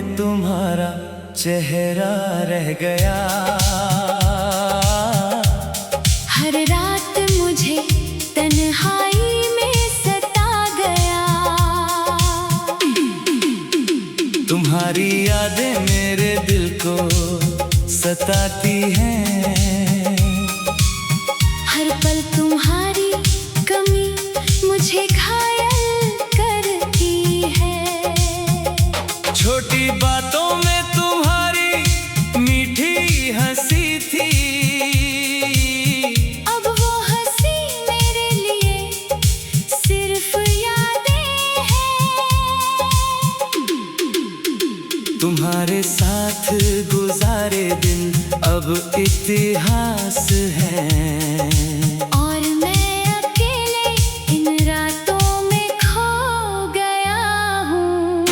में तुम्हारा चेहरा रह गया। हर रात मुझे तन्हाई में सता गया। तुम्हारी यादें मेरे दिल को सताती हैं। हर पल तुम्हारी कमी मुझे घायल करती है। छोटी बातों में तुम्हारी मीठी हंसी थी। अब वो हंसी मेरे लिए सिर्फ यादें हैं। तुम्हारे साथ गुजारे दिन अब इतिहास है। और मैं अकेले इन रातों में खो गया हूँ।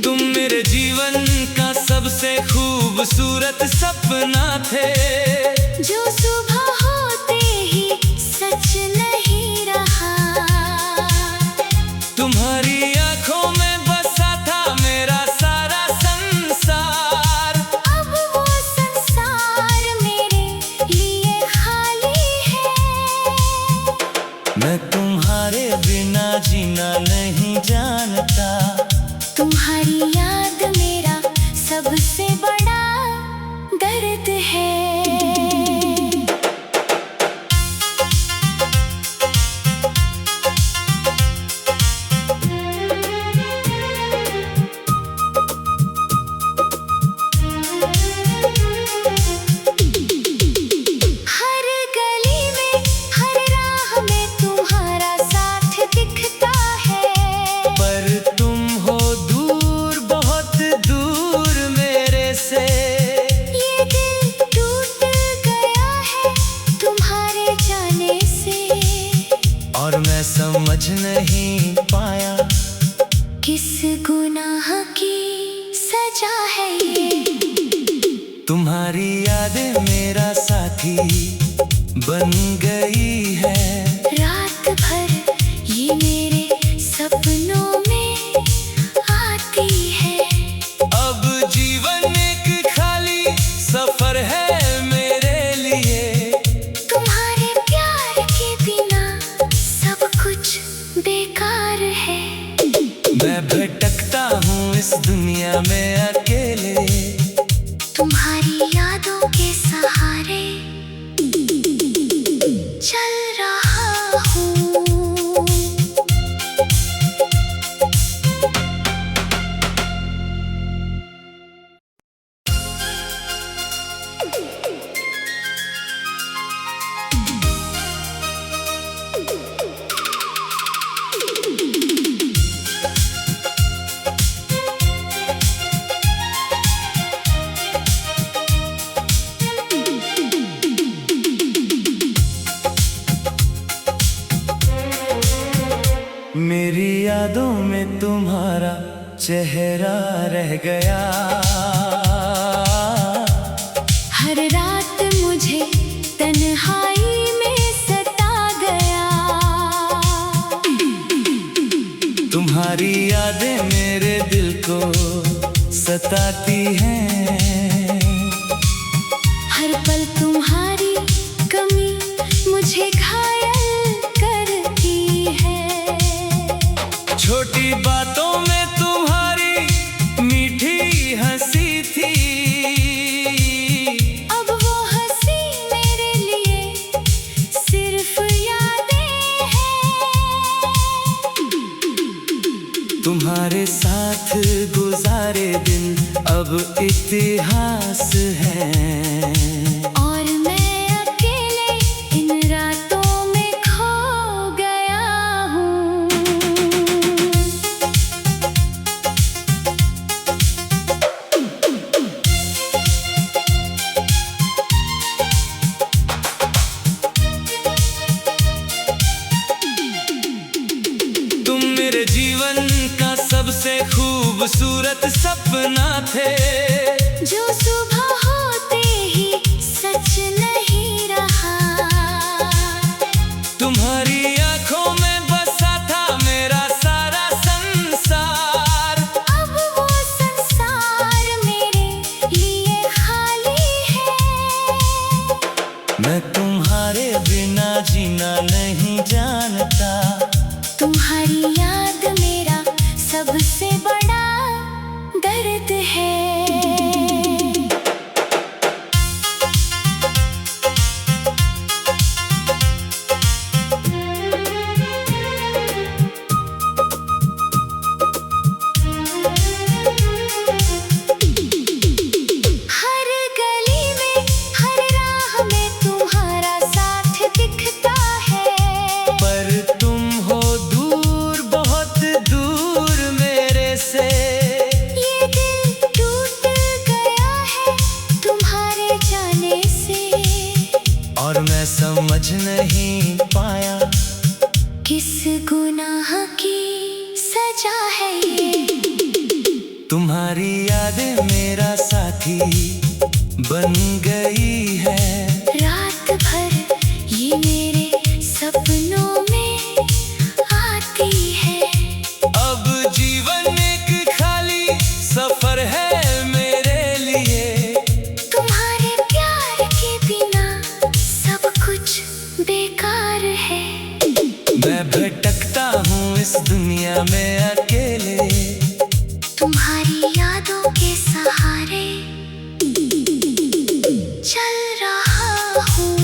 तुम मेरे जीवन का सबसे खूबसूरत सपना थे, जो सुबह होते ही सच नहीं रहा। तुम्हारी आंखों में बसा था मेरा सारा संसार। अब वो संसार मेरे लिए खाली है। मैं तुम्हारे बिना जीना नहीं जानता। तुम्हारी याद मेरा सबसे बड़ा दर्द है। हर गली में हर राह में तुम्हारा साथ दिखता है। पर तुम हो दूर, बहुत दूर मेरे से। ये दिल टूट गया है तुम्हारे जाने से। और मैं समझ नहीं पाया किस गुनाह की सजा है ये। तुम्हारी यादें मेरा साथी बन गई है। रात भर ये मेरे सपनों में आती है। अब जीवन एक खाली सफर है मेरे लिए। तुम्हारे प्यार के बिना सब कुछ बेकार है। मैं भटकता हूँ इस दुनिया में अकेले। तुम्हारी यादों के सहारे चल रहा हूँ। मेरी यादों में तुम्हारा चेहरा रह गया। हर रात मुझे तन्हाई में सता गया। तुम्हारी यादें मेरे दिल को सताती हैं। हर पल तुम्हारी कमी मुझे घायल करती है। छोटी बातों में तुम्हारी मीठी हंसी थी। अब वो हंसी मेरे लिए सिर्फ यादें हैं। तुम्हारे साथ गुजारे दिन अब इतिहास है। और मैं अकेले इन रातों में खो गया हूँ। तुम मेरे जीवन का सबसे खूबसूरत खूबसूरत सपना थे, जो सुबह होते ही सच नहीं रहा। तुम्हारी आंखों में बसा था मेरा सारा संसार, अब वो संसार मेरे लिए खाली है। मैं तुम्हारे बिना जीना नहीं जानता। तुम्हारी याद मेरा सबसे बड़ा दर्द है। हर गली में हर राह में तुम्हारा साथ दिखता है, पर तुम हो दूर, बहुत दूर मेरे से। ये दिल टूट गया है तुम्हारे जाने से। और मैं समझ नहीं पाया किस गुनाह की सजा है ये। तुम्हारी यादें मेरा साथी बन गई है। रात भर ये मेरे सपनों में आती है। अब जीवन एक खाली सफर है मेरे लिए। तुम्हारे प्यार के बिना सब कुछ बेकार है। मैं भटकता हूँ इस दुनिया में अकेले, तुम्हारी यादों के सहारे चल रहा हूँ।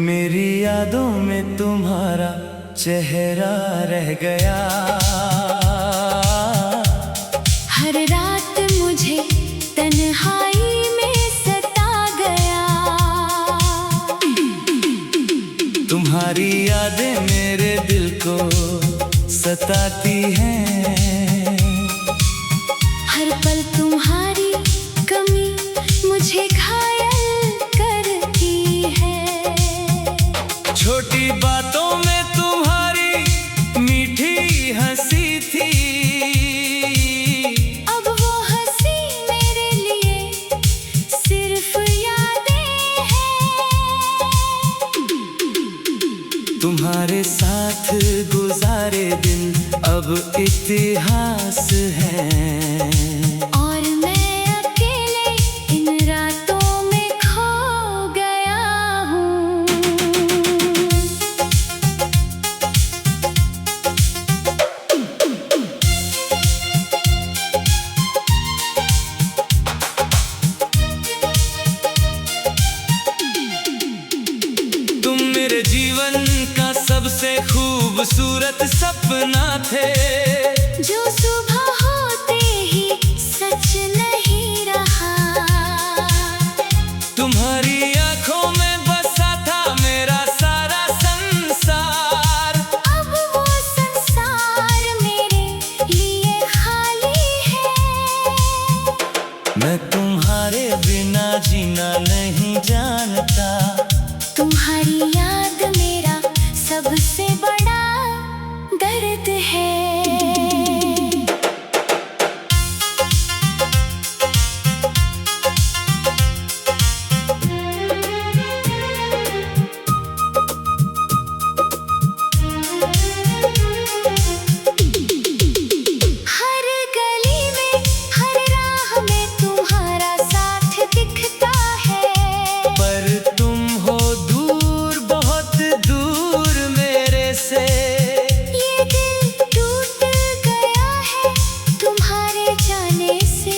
मेरी यादों में तुम्हारा चेहरा रह गया। हर रात मुझे तन्हाई में सता गया। तुम्हारी यादें मेरे दिल को सताती हैं। हर पल तुम्हारी कमी मुझे घायल करती है। छोटी बातों में तुम्हारी मीठी हंसी थी। अब वो हंसी मेरे लिए सिर्फ यादें हैं। तुम्हारे साथ गुजारे दिन अब इतिहास है। और मैं अकेले इन रातों में खो गया हूँ। तुम मेरे जीवन का सबसे खूबसूरत सपना थे, जो सुबह होते ही सच नहीं रहा। तुम्हारी आंखों में बसा था मेरा सारा संसार। अब वो संसार मेरे लिए खाली है। मैं तुम्हारे बिना जीना नहीं जानता। तुम्हारी याद मेरा सबसे बड़ा दर्द है। हर गली में हर राह में तुम्हारा साथ दिखता है, पर तुम हो दूर, बहुत दूर मेरे से। ये दिल टूट गया है तुम्हारे जाने से।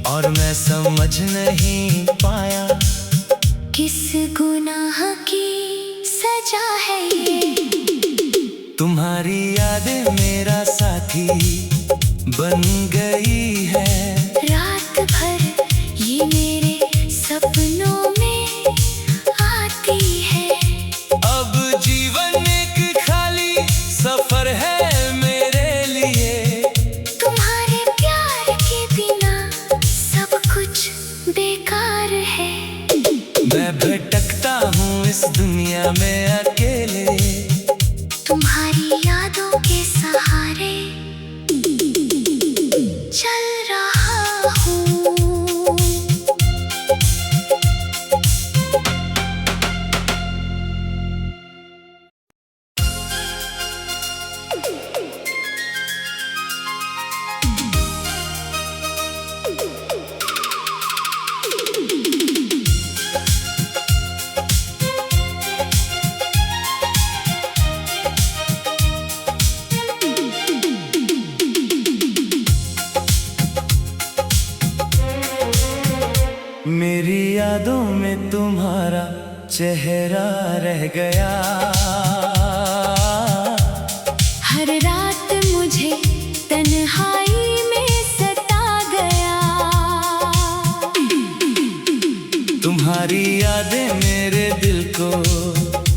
और मैं समझ नहीं पाया किस गुनाह की सजा है ये। तुम्हारी यादें मेरा साथी बन गई है। रात भर ये मेरे सपनों में आती है। अब जीवन एक खाली सफर है मेरे लिए। तुम्हारे प्यार के बिना सब कुछ बेकार है। मैं भटकता हूँ इस दुनिया में अकेले, तुम्हारी यादों के सहारे चल रहा हूँ। मेरी यादों में तुम्हारा चेहरा रह गया। हर रात मुझे तन्हाई में सता गया। तुम्हारी यादें मेरे दिल को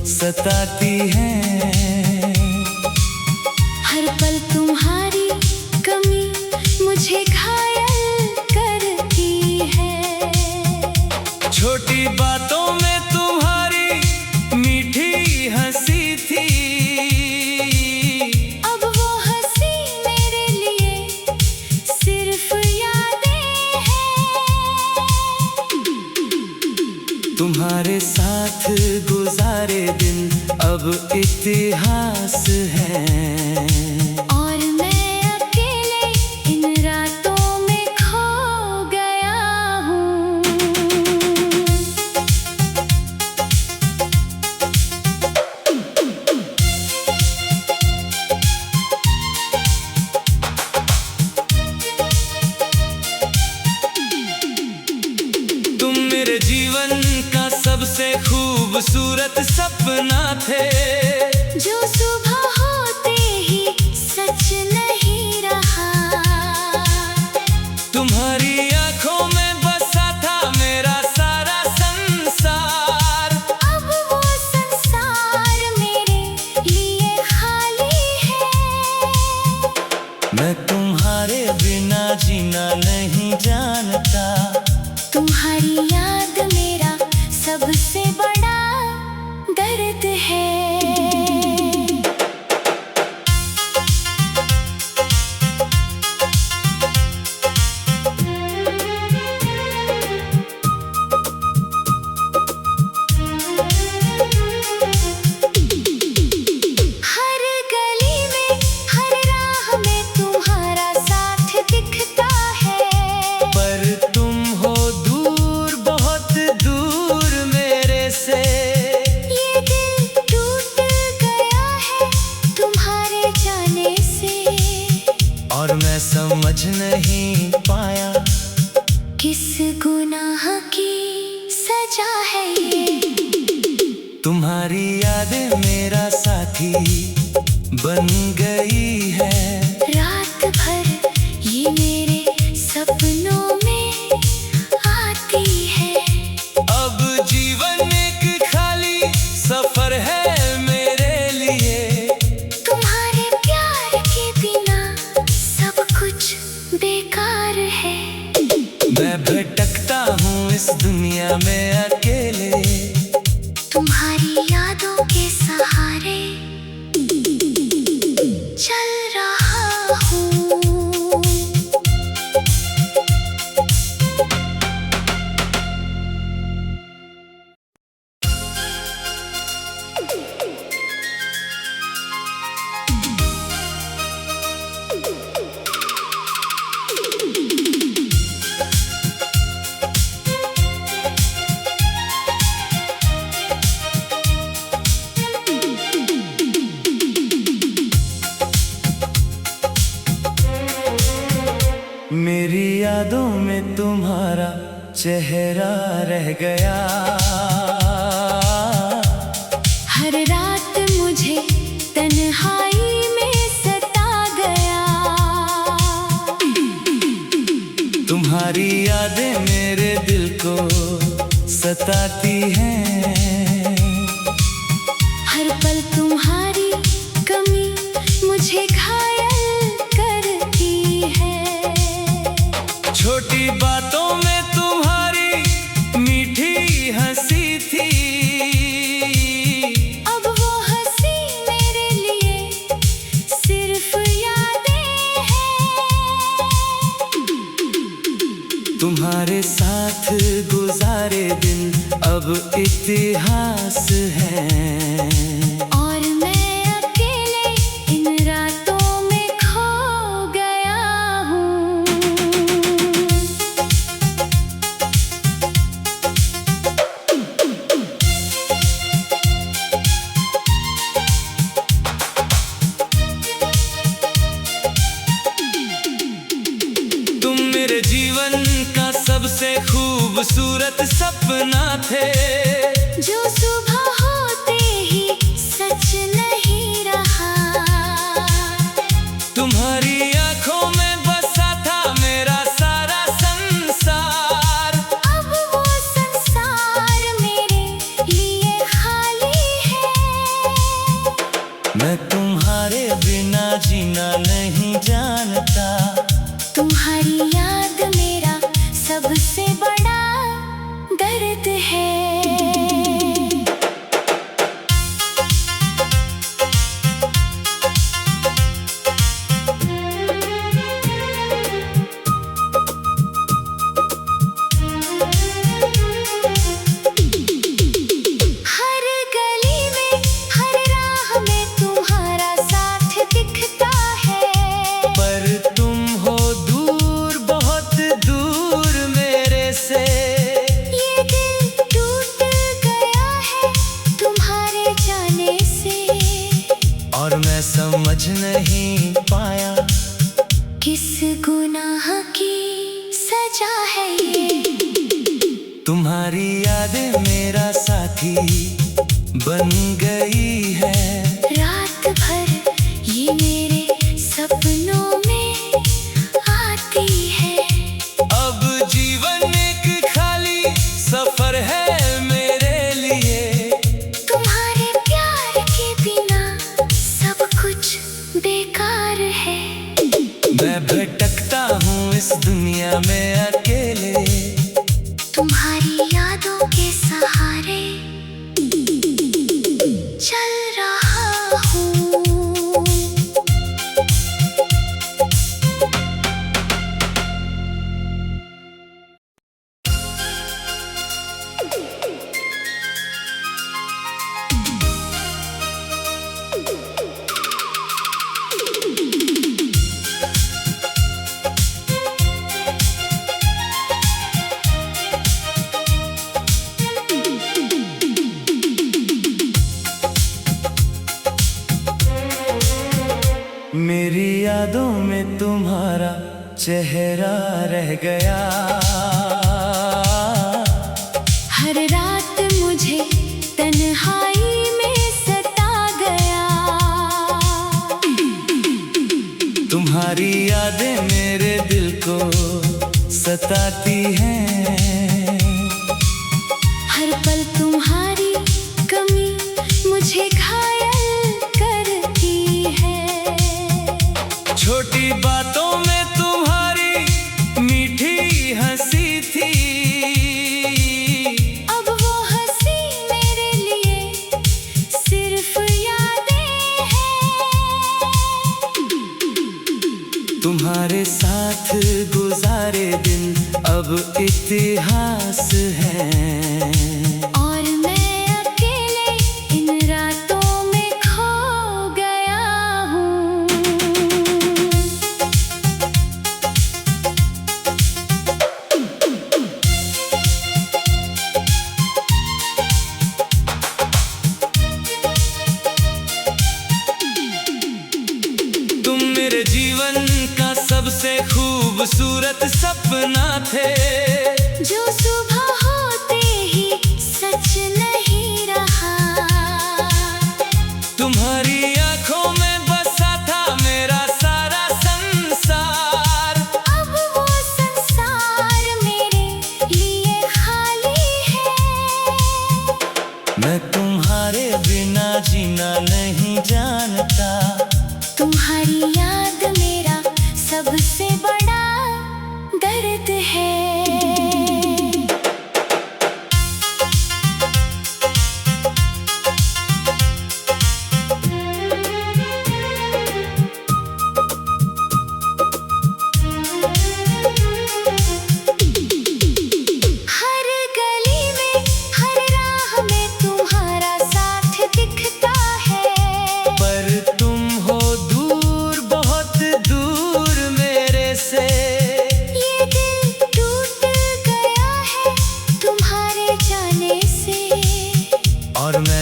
सताती हैं। हर पल तुम्हारी कमी मुझे घायल करती है। छोटी बातों में तुम्हारी मीठी हंसी थी। अब वो हंसी मेरे लिए सिर्फ यादें हैं। तुम्हारे साथ गुजारे दिन अब इतिहास है। और मैं अकेले इन रातों में खो गया हूँ। तुम मेरे जीवन का सबसे खूबसूरत सपना थे, जो सुबह होते ही सच नहीं रहा। तुम्हारी आंखों में बसा था मेरा सारा संसार। अब वो संसार मेरे लिए खाली है। मैं तुम्हारे बिना जीना नहीं जानता। तुम्हारी याद मेरा सबसे बड़ा दर्द है। हर गली में हर राह में तुम्हारा साथ दिखता है। पर तुम हो दूर, बहुत दूर मेरे से। ये दिल टूट गया है तुम्हारे जाने से। और मैं समझ नहीं पाया किस गुनाह की सजा है ये। तुम्हारी यादें मेरा साथी बन गई है। रात भर ये मेरे सपनों में आती है। अब जीवन एक खाली सफर है मेरे लिए। तुम्हारे प्यार के बिना सब कुछ बेकार है। मैं भटकता हूँ इस दुनिया में अकेले, तुम्हारी यादों के सहारे चल रहा हूँ। मेरी यादों में तुम्हारा चेहरा रह गया। हर रात मुझे तन्हाई में सता गया। सताती हैं। हर पल तुम्हारी कमी मुझे घायल करती है। छोटी बातों में तुम्हारी मीठी हंसी थी, अब वो हंसी मेरे लिए सिर्फ यादें हैं। तुम्हारे साथ गुजारे दिन अब इतिहास है। और मैं अकेले इन रातों में खो गया हूँ। तुम मेरे जीवन का सबसे खूबसूरत सपना थे, जो सुबह होते ही सच नहीं रहा। तुम्हारी आंखों में बसा था मेरा सारा संसार, अब वो संसार मेरे लिए खाली है। मैं तुम्हारे बिना जीना नहीं जानता। तुम्हारी याद मेरा सबसे बड़ा दर्द है। हर गली में हर राह में तुम्हारा साथ दिखता है, पर तुम हो दूर, बहुत दूर मेरे से। ये दिल टूट गया है तुम्हारे जाने से। और मैं समझ नहीं पाया किस गुनाह की सजा है ये। तुम्हारी यादें मेरा साथी बन गई है। रात भर ये मेरे सपनों में आती है। अब जीवन एक खाली सफर है मेरे लिए। तुम्हारे प्यार के बिना सब कुछ बेकार है। मैं भटकता हूँ इस दुनिया में अकेले, तुम्हारी यादों के सहारे चल रहा हूँ। मेरी यादों में तुम्हारा चेहरा रह गया। हर रात मुझे तन्हाई में सता गया। तुम्हारी यादें मेरे दिल को सताती हैं। हर पल तुम्हारी कमी मुझे घायल करती है। छोटी बातों में तुम्हारी मीठी हंसी थी, अब वो हंसी मेरे लिए सिर्फ यादें हैं। तुम्हारे साथ गुजारे दिन अब इतिहास है। और मैं अकेले इन रातों में खो गया हूँ। तुम मेरे जीवन का सबसे खूबसूरत सपना थे, जो सुबह होते ही सच नहीं रहा। तुम्हारी आंखों में बसा था मेरा सारा संसार, अब वो संसार मेरे लिए खाली है।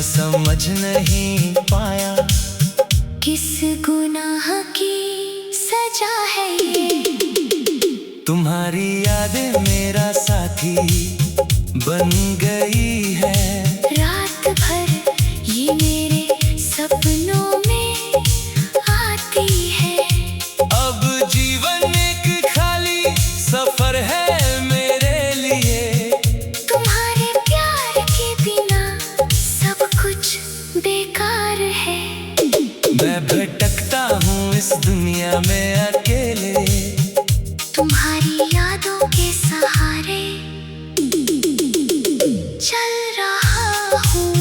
समझ नहीं पाया। किस गुनाह की सजा है ये? तुम्हारी यादें मेरा साथी बन गई है। रात भर ये मेरे सपनों में आती है। अब जीवन एक खाली सफर है मेरे लिए। तुम्हारे प्यार के बिना सब कुछ बेकार है। मैं भटकता हूँ इस दुनिया में अकेले, तुम्हारी यादों के सहारे चल रहा हूँ।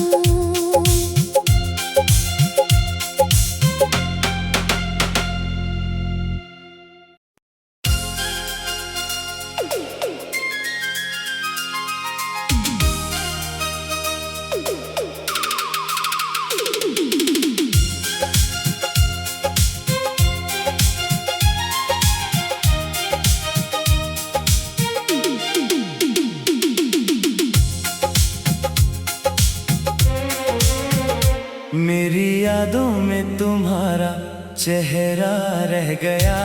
मेरी यादों में तुम्हारा चेहरा रह गया।